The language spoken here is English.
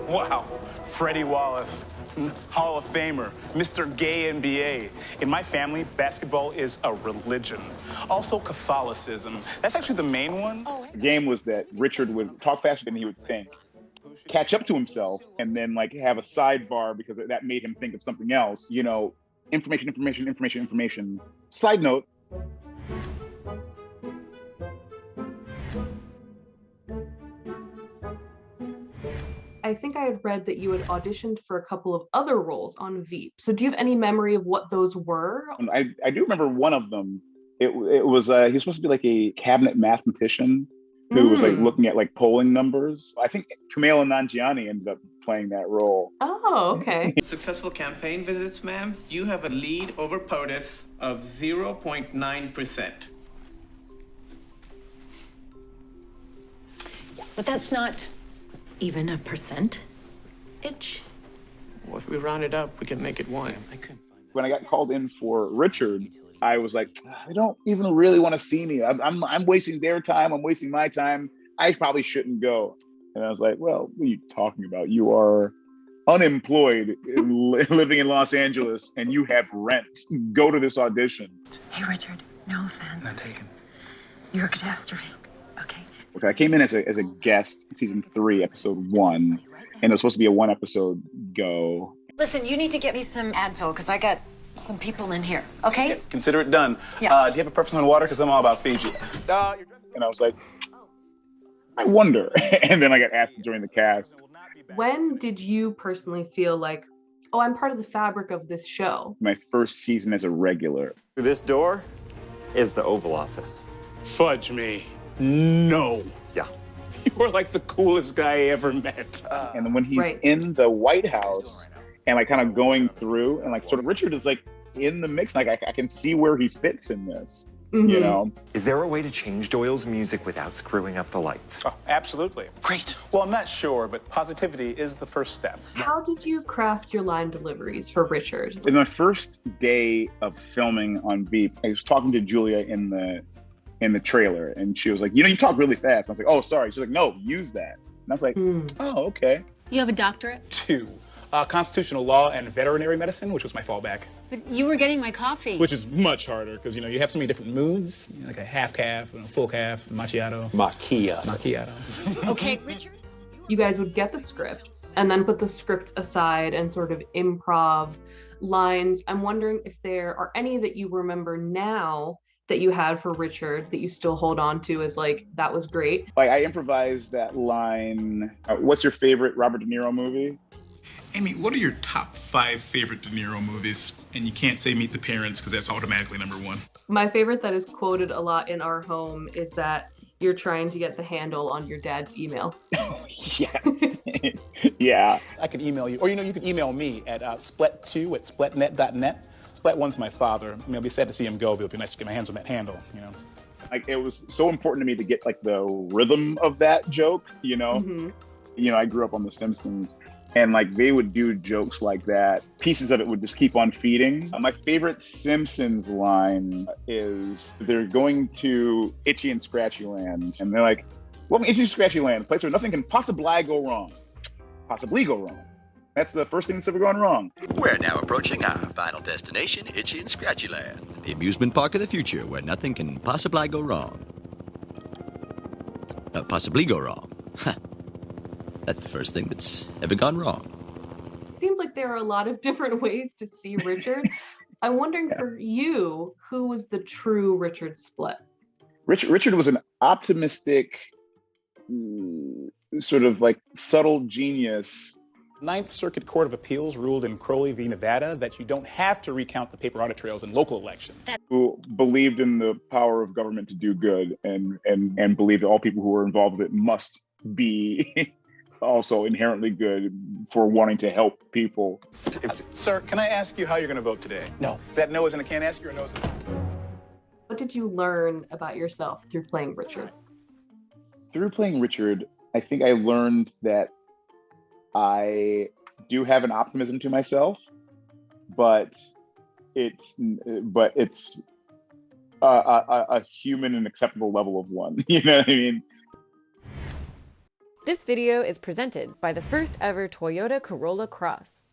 Wow, Freddie Wallace, Hall of Famer, Mr. Gay NBA. In my family, basketball is a religion. Also, Catholicism. That's actually the main one. The game was that Richard would talk faster than he would think, catch up to himself, and then like have a sidebar because that made him think of something else. You know, information. Side note. I think I had read that you had auditioned for a couple of other roles on Veep. So do you have any memory of what those were? I do remember one of them. It was he was supposed to be like a cabinet mathematician who was like looking at like polling numbers. I think Kumail Nanjiani ended up playing that role. Oh, okay. Successful campaign visits, ma'am. You have a lead over POTUS of 0.9%. But that's not even a percentage. Well, if we round it up, we can make it 1. When I got called in for Richard, I was like, I don't even really want to see me. I'm wasting their time. I'm wasting my time. I probably shouldn't go. And I was like, well, what are you talking about? You are unemployed, living in Los Angeles, and you have rent. Go to this audition. Hey, Richard, no offense. Not taken. You're a catastrophe. Okay. Okay, I came in as a guest in season 3, episode 1, and it was supposed to be a 1-episode go. Listen, you need to get me some Advil because I got some people in here, okay? Yeah, consider it done. Yeah. Do you have a preference on water? Because I'm all about Fiji. And I was like, I wonder. And then I got asked to join the cast. When did you personally feel like, oh, I'm part of the fabric of this show? My first season as a regular. This door is the Oval Office. Fudge me. No. Yeah. You are like the coolest guy I ever met. And then when he's in the White House and like kind of going through and like sort of Richard is like in the mix, like I can see where he fits in this, you know? Is there a way to change Doyle's music without screwing up the lights? Oh, absolutely. Great. Well, I'm not sure, but positivity is the first step. How did you craft your line deliveries for Richard? In my first day of filming on Veep, I was talking to Julia in the trailer, and she was like, you know, you talk really fast. I was like, oh, sorry. She's like, no, use that. And I was like, oh, okay. You have a doctorate? 2. Constitutional law and veterinary medicine, which was my fallback. But you were getting my coffee. Which is much harder, because, you know, you have so many different moods, you know, like a half calf, and a full calf, macchiato. Macchiato. Okay, Richard? You guys would get the scripts and then put the scripts aside and sort of improv lines. I'm wondering if there are any that you remember now that you had for Richard that you still hold on to as like, that was great? Like I improvised that line, what's your favorite Robert De Niro movie? Amy, what are your top 5 favorite De Niro movies? And you can't say Meet the Parents, because that's automatically number 1. My favorite that is quoted a lot in our home is that you're trying to get the handle on your dad's email. Yes. Yeah. I could email you, or you know, you could email me at splett2@splettnet.net. Splett 1's my father. I mean, I'll be sad to see him go, but it'll be nice to get my hands on that handle, you know. Like it was so important to me to get like the rhythm of that joke, you know. You know, I grew up on The Simpsons, and like they would do jokes like that. Pieces of it would just keep on feeding. My favorite Simpsons line is they're going to Itchy and Scratchy Land, and they're like, "Welcome to Itchy and Scratchy Land, a place where nothing can possibly go wrong." Possibly go wrong. That's the first thing that's ever gone wrong. We're now approaching our final destination, Itchy and Scratchy Land, the amusement park of the future where nothing can possibly go wrong. Possibly go wrong. That's the first thing that's ever gone wrong. Seems like there are a lot of different ways to see Richard. I'm wondering for you, who was the true Richard Splett? Richard was an optimistic, sort of like subtle genius. Ninth Circuit Court of Appeals ruled in Crowley v. Nevada that you don't have to recount the paper audit trails in local elections. Who believed in the power of government to do good and believed that all people who were involved with it must be also inherently good for wanting to help people. Sir, can I ask you how you're going to vote today? No. Is that no as in I can't ask you, or no as in? What did you learn about yourself through playing Richard? Through playing Richard, I think I learned that I do have an optimism to myself, but it's a human and acceptable level of one. You know what I mean? This video is presented by the first ever Toyota Corolla Cross.